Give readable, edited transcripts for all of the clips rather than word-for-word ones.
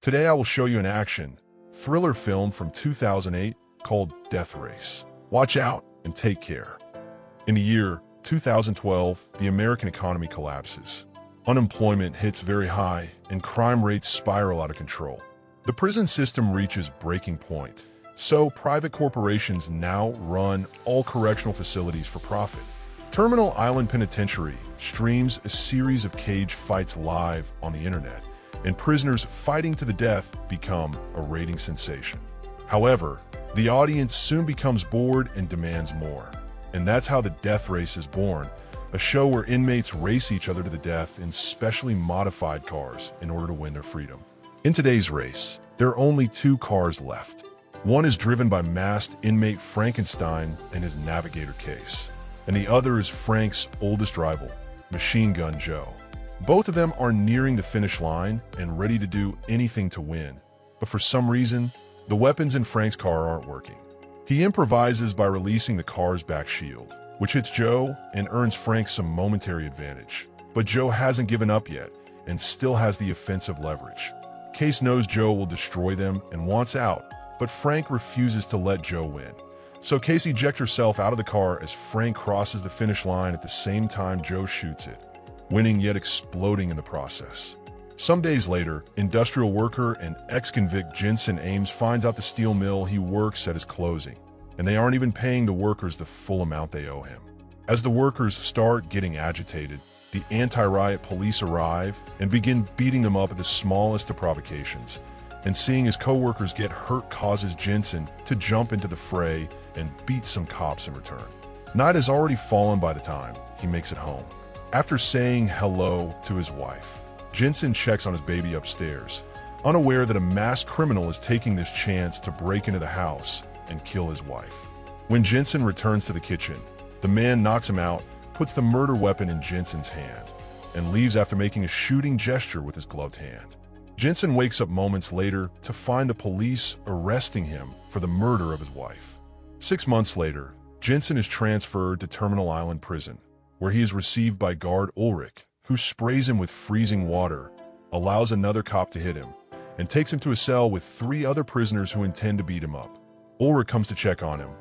Today I will show you an action thriller film from 2008 called Death Race. Watch out and take care. In the year 2012, the American economy collapses. Unemployment hits very high and crime rates spiral out of control. The prison system reaches breaking point, so private corporations now run all correctional facilities for profit. Terminal Island Penitentiary streams a series of cage fights live on the internet, and prisoners fighting to the death become a rating sensation. However, the audience soon becomes bored and demands more. And that's how the Death Race is born, a show where inmates race each other to the death in specially modified cars in order to win their freedom. In today's race, there are only two cars left. One is driven by masked inmate Frankenstein and his navigator case, and the other is Frank's oldest rival, Machine Gun Joe. Both of them are nearing the finish line and ready to do anything to win, but for some reason, the weapons in Frank's car aren't working. He improvises by releasing the car's back shield, which hits Joe and earns Frank some momentary advantage. But Joe hasn't given up yet and still has the offensive leverage. Case knows Joe will destroy them and wants out, but Frank refuses to let Joe win. So Case ejects herself out of the car as Frank crosses the finish line at the same time Joe shoots it, winning yet exploding in the process. Some days later, industrial worker and ex-convict Jensen Ames finds out the steel mill he works at is closing, and they aren't even paying the workers the full amount they owe him. As the workers start getting agitated, the anti-riot police arrive and begin beating them up at the smallest of provocations, and seeing his co-workers get hurt causes Jensen to jump into the fray and beat some cops in return. Night has already fallen by the time he makes it home. After saying hello to his wife, Jensen checks on his baby upstairs, unaware that a masked criminal is taking this chance to break into the house and kill his wife. When Jensen returns to the kitchen, the man knocks him out, puts the murder weapon in Jensen's hand, and leaves after making a shooting gesture with his gloved hand. Jensen wakes up moments later to find the police arresting him for the murder of his wife. 6 months later, Jensen is transferred to Terminal Island Prison, where he is received by guard Ulrich, who sprays him with freezing water, allows another cop to hit him, and takes him to a cell with 3 other prisoners who intend to beat him up. Ulrich comes to check on him,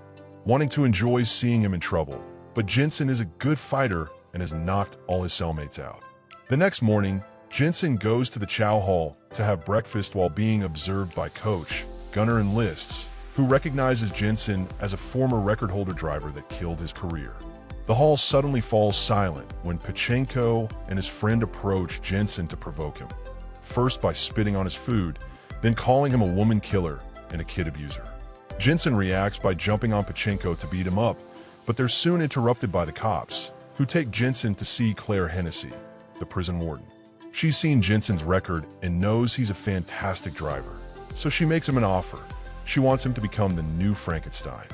wanting to enjoy seeing him in trouble, but Jensen is a good fighter and has knocked all his cellmates out. The next morning, Jensen goes to the chow hall to have breakfast while being observed by Coach, Gunnar Enlists, who recognizes Jensen as a former record holder driver that killed his career. The hall suddenly falls silent when Pachenko and his friend approach Jensen to provoke him, first by spitting on his food, then calling him a woman killer and a kid abuser. Jensen reacts by jumping on Pachenko to beat him up, but they're soon interrupted by the cops, who take Jensen to see Claire Hennessy, the prison warden. She's seen Jensen's record and knows he's a fantastic driver, so she makes him an offer. She wants him to become the new Frankenstein.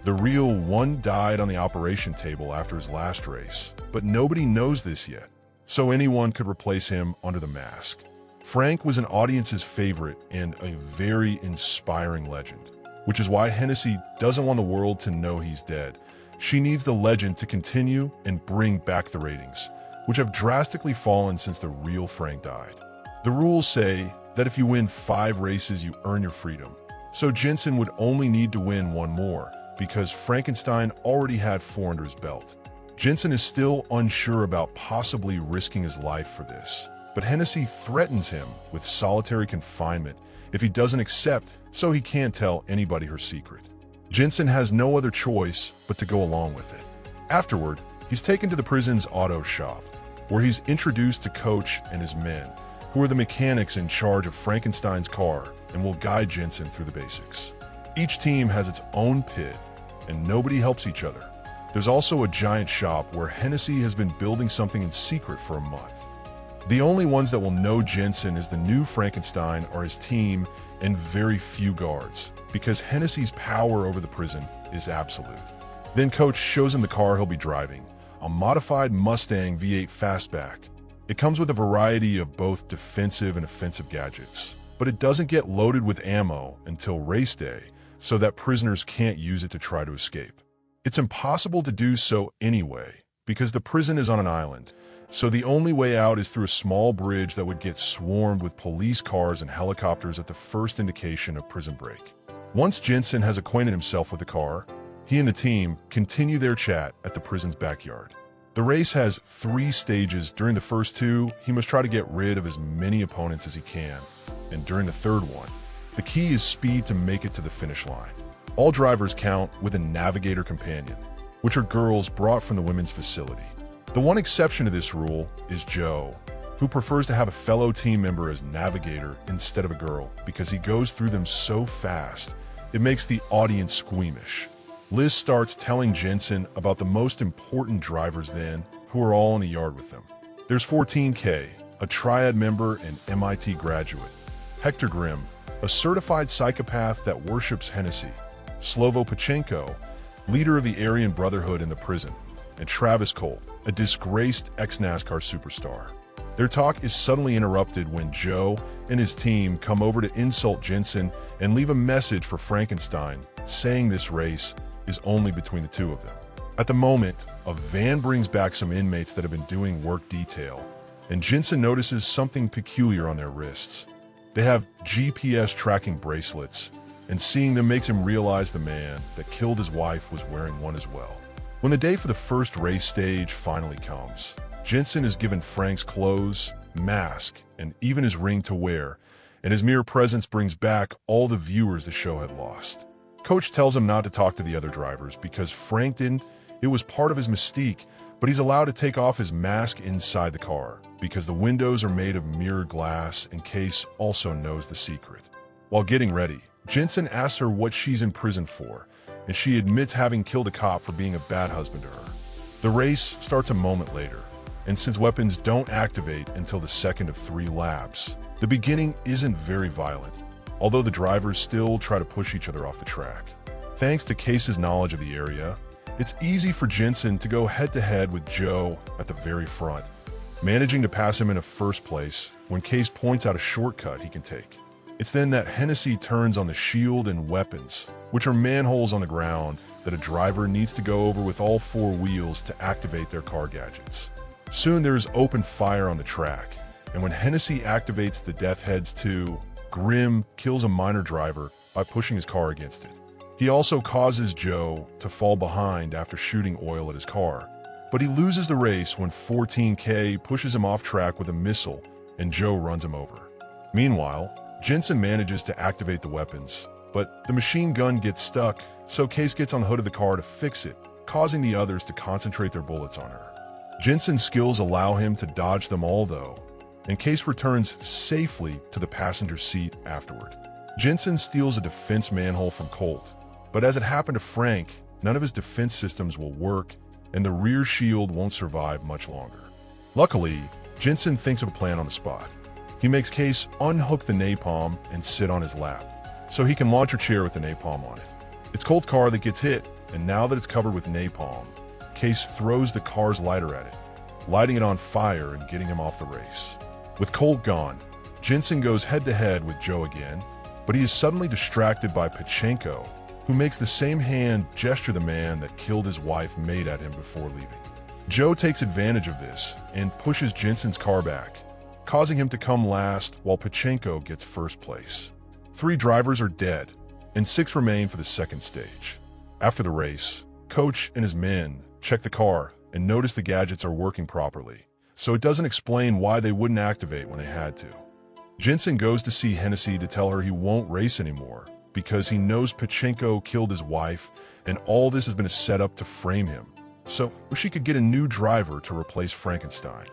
The real one died on the operation table after his last race, but nobody knows this yet, so anyone could replace him under the mask. Frank was an audience's favorite and a very inspiring legend, which is why Hennessy doesn't want the world to know he's dead. She needs the legend to continue and bring back the ratings, which have drastically fallen since the real Frank died. The rules say that if you win 5 races, you earn your freedom. So Jensen would only need to win 1 more, because Frankenstein already had 4 under his belt. Jensen is still unsure about possibly risking his life for this, but Hennessy threatens him with solitary confinement if he doesn't accept, so he can't tell anybody her secret. Jensen has no other choice but to go along with it. Afterward, he's taken to the prison's auto shop, where he's introduced to Coach and his men, who are the mechanics in charge of Frankenstein's car and will guide Jensen through the basics. Each team has its own pit, and nobody helps each other. There's also a giant shop where Hennessy has been building something in secret for a month. The only ones that will know Jensen as the new Frankenstein are his team and very few guards, because Hennessy's power over the prison is absolute. Then Coach shows him the car he'll be driving, a modified Mustang V8 Fastback. It comes with a variety of both defensive and offensive gadgets, but it doesn't get loaded with ammo until race day, so that prisoners can't use it to try to escape. It's impossible to do so anyway, because the prison is on an island, So the only way out is through a small bridge that would get swarmed with police cars and helicopters at the first indication of prison break. Once Jensen has acquainted himself with the car, he and the team continue their chat at the prison's backyard. The race has 3 stages. During the first 2, he must try to get rid of as many opponents as he can. And during the third one, the key is speed to make it to the finish line. All drivers count with a navigator companion, which are girls brought from the women's facility. The one exception to this rule is Joe, who prefers to have a fellow team member as navigator instead of a girl because he goes through them so fast, it makes the audience squeamish. Liz starts telling Jensen about the most important drivers then, who are all in the yard with them. There's 14K, a triad member and MIT graduate. Hector Grimm, a certified psychopath that worships Hennessy. Slovo Pachenko, leader of the Aryan Brotherhood in the prison. And Travis Colt, a disgraced ex-NASCAR superstar. Their talk is suddenly interrupted when Joe and his team come over to insult Jensen and leave a message for Frankenstein, saying this race is only between the 2 of them. At the moment, a van brings back some inmates that have been doing work detail, and Jensen notices something peculiar on their wrists. They have GPS tracking bracelets, and seeing them makes him realize the man that killed his wife was wearing one as well. When the day for the first race stage finally comes, Jensen is given Frank's clothes, mask, and even his ring to wear, and his mere presence brings back all the viewers the show had lost. Coach tells him not to talk to the other drivers because Frank didn't. It was part of his mystique, but he's allowed to take off his mask inside the car because the windows are made of mirrored glass and Case also knows the secret. While getting ready, Jensen asks her what she's in prison for, and she admits having killed a cop for being a bad husband to her. The race starts a moment later, and since weapons don't activate until the second of 3 laps, the beginning isn't very violent, although the drivers still try to push each other off the track. Thanks to Case's knowledge of the area, it's easy for Jensen to go head-to-head with Joe at the very front, managing to pass him in a first place when Case points out a shortcut he can take. It's then that Hennessy turns on the shield and weapons, which are manholes on the ground that a driver needs to go over with all 4 wheels to activate their car gadgets. Soon there's open fire on the track, and when Hennessy activates the Death Heads 2, Grimm kills a minor driver by pushing his car against it. He also causes Joe to fall behind after shooting oil at his car, but he loses the race when 14K pushes him off track with a missile and Joe runs him over. Meanwhile, Jensen manages to activate the weapons, but the machine gun gets stuck, so Case gets on the hood of the car to fix it, causing the others to concentrate their bullets on her. Jensen's skills allow him to dodge them all though, and Case returns safely to the passenger seat afterward. Jensen steals a defense manhole from Colt, but as it happened to Frank, none of his defense systems will work, and the rear shield won't survive much longer. Luckily, Jensen thinks of a plan on the spot. He makes Case unhook the napalm and sit on his lap, so he can launch her chair with the napalm on it. It's Colt's car that gets hit, and now that it's covered with napalm, Case throws the car's lighter at it, lighting it on fire and getting him off the race. With Colt gone, Jensen goes head-to-head with Joe again, but he is suddenly distracted by Pachenko, who makes the same hand gesture the man that killed his wife made at him before leaving. Joe takes advantage of this and pushes Jensen's car back, causing him to come last while Pachenko gets first place. 3 drivers are dead, and 6 remain for the second stage. After the race, Coach and his men check the car and notice the gadgets are working properly, so it doesn't explain why they wouldn't activate when they had to. Jensen goes to see Hennessy to tell her he won't race anymore because he knows Pachenko killed his wife and all this has been a setup to frame him, so she could get a new driver to replace Frankenstein.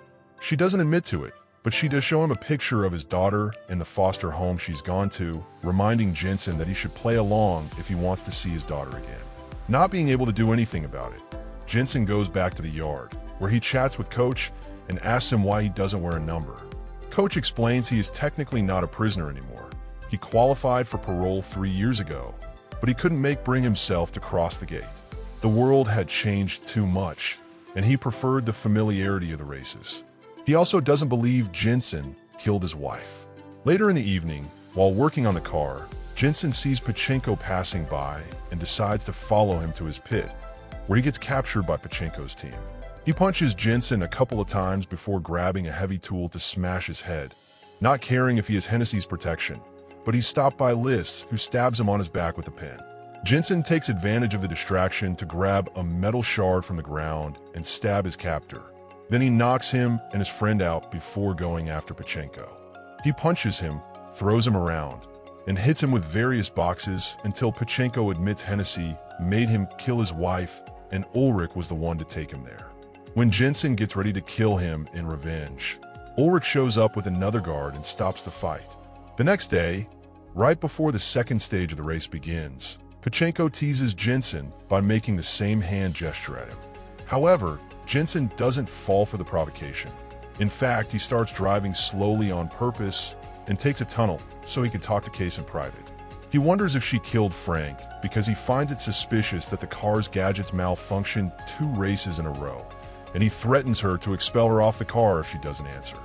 She doesn't admit to it, but she does show him a picture of his daughter and the foster home she's gone to, reminding Jensen that he should play along if he wants to see his daughter again. Not being able to do anything about it, Jensen goes back to the yard, where he chats with Coach and asks him why he doesn't wear a number. Coach explains he is technically not a prisoner anymore. He qualified for parole 3 years ago, but he couldn't bring himself to cross the gate. The world had changed too much, and he preferred the familiarity of the races. He also doesn't believe Jensen killed his wife. Later in the evening, while working on the car, Jensen sees Pachenko passing by and decides to follow him to his pit, where he gets captured by Pachenko's team. He punches Jensen a couple of times before grabbing a heavy tool to smash his head, not caring if he has Hennessy's protection, but he's stopped by Liz, who stabs him on his back with a pin. Jensen takes advantage of the distraction to grab a metal shard from the ground and stab his captor. Then he knocks him and his friend out before going after Pachenko. He punches him, throws him around, and hits him with various boxes until Pachenko admits Hennessy made him kill his wife and Ulrich was the one to take him there. When Jensen gets ready to kill him in revenge, Ulrich shows up with another guard and stops the fight. The next day, right before the second stage of the race begins, Pachenko teases Jensen by making the same hand gesture at him. However, Jensen doesn't fall for the provocation. In fact, he starts driving slowly on purpose and takes a tunnel so he can talk to Case in private. He wonders if she killed Frank because he finds it suspicious that the car's gadgets malfunctioned 2 races in a row, and he threatens her to expel her off the car if she doesn't answer.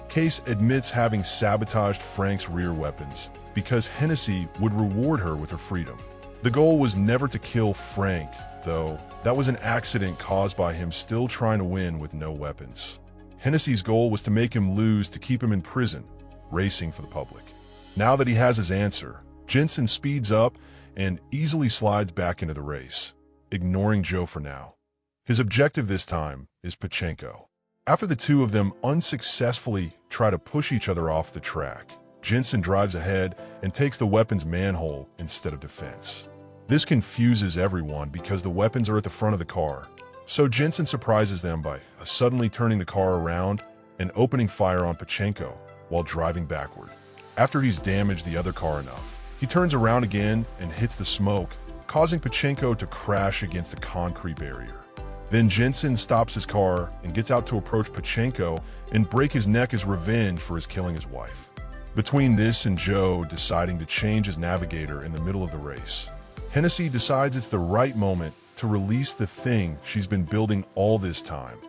Case admits having sabotaged Frank's rear weapons because Hennessy would reward her with her freedom. The goal was never to kill Frank, though. That was an accident caused by him still trying to win with no weapons. Hennessy's goal was to make him lose to keep him in prison, racing for the public. Now that he has his answer, Jensen speeds up and easily slides back into the race, ignoring Joe for now. His objective this time is Pachenko. After the two of them unsuccessfully try to push each other off the track, Jensen drives ahead and takes the weapon's manhole instead of defense. This confuses everyone because the weapons are at the front of the car, so Jensen surprises them by suddenly turning the car around and opening fire on Pachenko while driving backward. After he's damaged the other car enough, he turns around again and hits the smoke, causing Pachenko to crash against a concrete barrier. Then Jensen stops his car and gets out to approach Pachenko and break his neck as revenge for his killing his wife. Between this and Joe deciding to change his navigator in the middle of the race, Hennessy decides it's the right moment to release the thing she's been building all this time,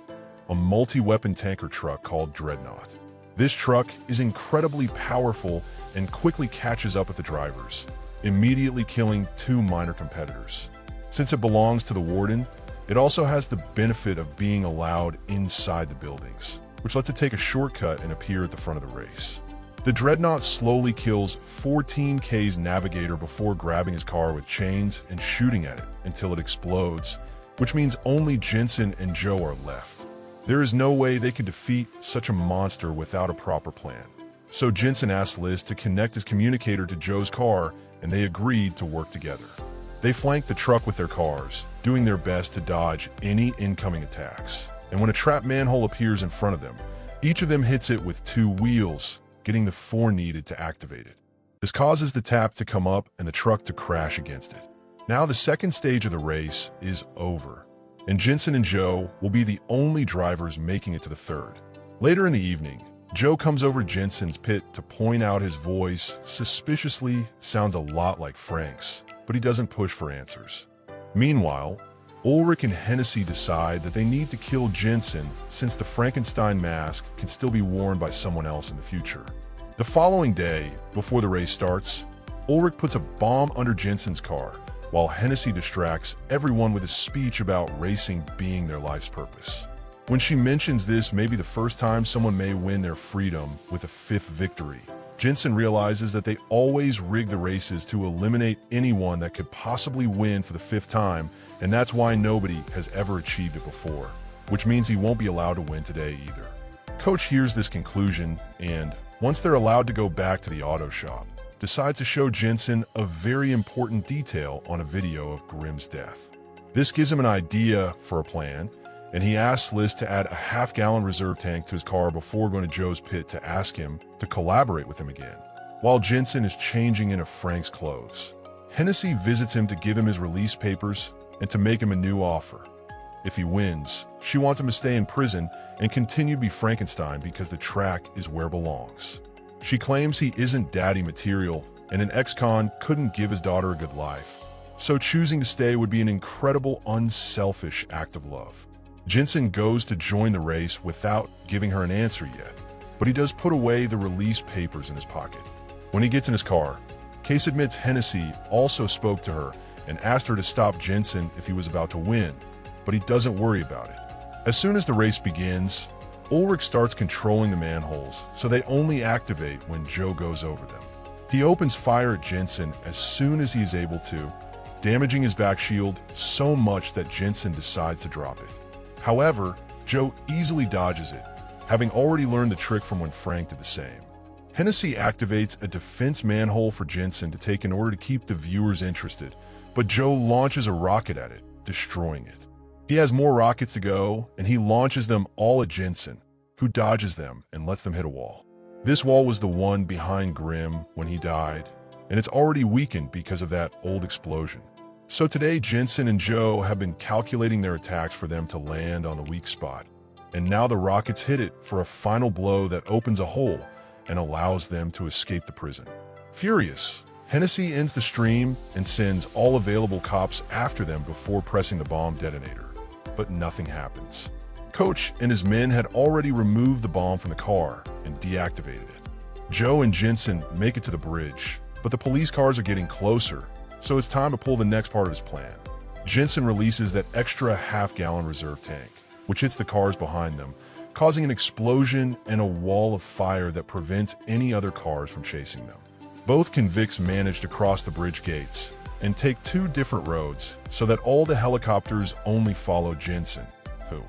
a multi-weapon tanker truck called Dreadnought. This truck is incredibly powerful and quickly catches up with the drivers, immediately killing 2 minor competitors. Since it belongs to the warden, it also has the benefit of being allowed inside the buildings, which lets it take a shortcut and appear at the front of the race. The Dreadnought slowly kills 14K's navigator before grabbing his car with chains and shooting at it until it explodes, which means only Jensen and Joe are left. There is no way they could defeat such a monster without a proper plan. So Jensen asks Liz to connect his communicator to Joe's car, and they agreed to work together. They flank the truck with their cars, doing their best to dodge any incoming attacks. And when a trap manhole appears in front of them, each of them hits it with 2 wheels, getting the 4 needed to activate it. This causes the tap to come up and the truck to crash against it. Now the second stage of the race is over, and Jensen and Joe will be the only drivers making it to the third. Later in the evening, Joe comes over to Jensen's pit to point out his voice suspiciously sounds a lot like Frank's, but he doesn't push for answers. Meanwhile, Ulrich and Hennessy decide that they need to kill Jensen since the Frankenstein mask can still be worn by someone else in the future. The following day, before the race starts, Ulrich puts a bomb under Jensen's car, while Hennessy distracts everyone with a speech about racing being their life's purpose. When she mentions this may be the first time someone may win their freedom with a 5th victory, Jensen realizes that they always rig the races to eliminate anyone that could possibly win for the 5th time, and that's why nobody has ever achieved it before, which means he won't be allowed to win today either. Coach hears this conclusion and, once they're allowed to go back to the auto shop, decides to show Jensen a very important detail on a video of Grimm's death. This gives him an idea for a plan, and he asks Liz to add a half-gallon reserve tank to his car before going to Joe's pit to ask him to collaborate with him again, while Jensen is changing into Frank's clothes. Hennessy visits him to give him his release papers and to make him a new offer. If he wins, she wants him to stay in prison and continue to be Frankenstein because the track is where it belongs. She claims he isn't daddy material and an ex-con couldn't give his daughter a good life, so choosing to stay would be an incredible, unselfish act of love. Jensen goes to join the race without giving her an answer yet, but he does put away the release papers in his pocket. When he gets in his car, Case admits Hennessy also spoke to her and asked her to stop Jensen if he was about to win, but he doesn't worry about it. As soon as the race begins, Ulrich starts controlling the manholes so they only activate when Joe goes over them. He opens fire at Jensen as soon as he is able to, damaging his back shield so much that Jensen decides to drop it. However, Joe easily dodges it, having already learned the trick from when Frank did the same. Hennessy activates a defense manhole for Jensen to take in order to keep the viewers interested, but Joe launches a rocket at it, destroying it. He has more rockets to go, and he launches them all at Jensen, who dodges them and lets them hit a wall. This wall was the one behind Grimm when he died, and it's already weakened because of that old explosion. So today, Jensen and Joe have been calculating their attacks for them to land on the weak spot, and now the rockets hit it for a final blow that opens a hole and allows them to escape the prison. Furious, Hennessy ends the stream and sends all available cops after them before pressing the bomb detonator. But nothing happens. Coach and his men had already removed the bomb from the car and deactivated it. Joe and Jensen make it to the bridge, but the police cars are getting closer, so it's time to pull the next part of his plan. Jensen releases that extra half-gallon reserve tank, which hits the cars behind them, causing an explosion and a wall of fire that prevents any other cars from chasing them. Both convicts manage to cross the bridge gates and take two different roads so that all the helicopters only follow Jensen, who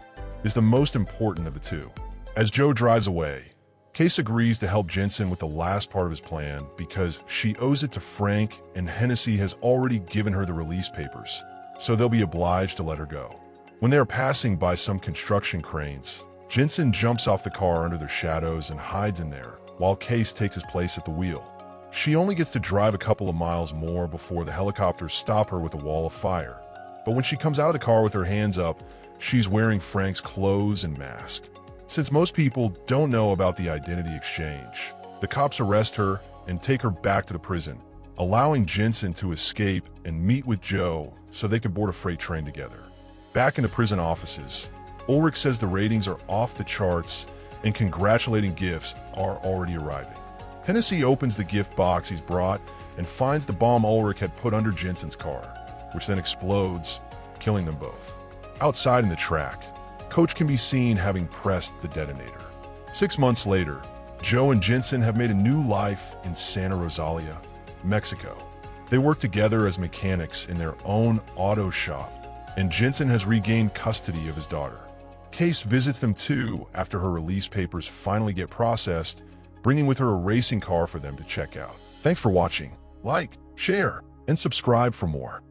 is the most important of the two. As Joe drives away, Case agrees to help Jensen with the last part of his plan because she owes it to Frank, and Hennessy has already given her the release papers, so they'll be obliged to let her go. When they are passing by some construction cranes, Jensen jumps off the car under their shadows and hides in there, while Case takes his place at the wheel. She only gets to drive a couple of miles more before the helicopters stop her with a wall of fire. But when she comes out of the car with her hands up, she's wearing Frank's clothes and mask. Since most people don't know about the identity exchange, the cops arrest her and take her back to the prison, allowing Jensen to escape and meet with Joe so they can board a freight train together. Back in the prison offices, Ulrich says the ratings are off the charts and congratulating gifts are already arriving. Hennessy opens the gift box he's brought and finds the bomb Ulrich had put under Jensen's car, which then explodes, killing them both. Outside in the track, Coach can be seen having pressed the detonator. 6 months later, Joe and Jensen have made a new life in Santa Rosalia, Mexico. They work together as mechanics in their own auto shop, and Jensen has regained custody of his daughter. Case visits them too after her release papers finally get processed, bringing with her a racing car for them to check out. Thanks for watching. Like, share, and subscribe for more.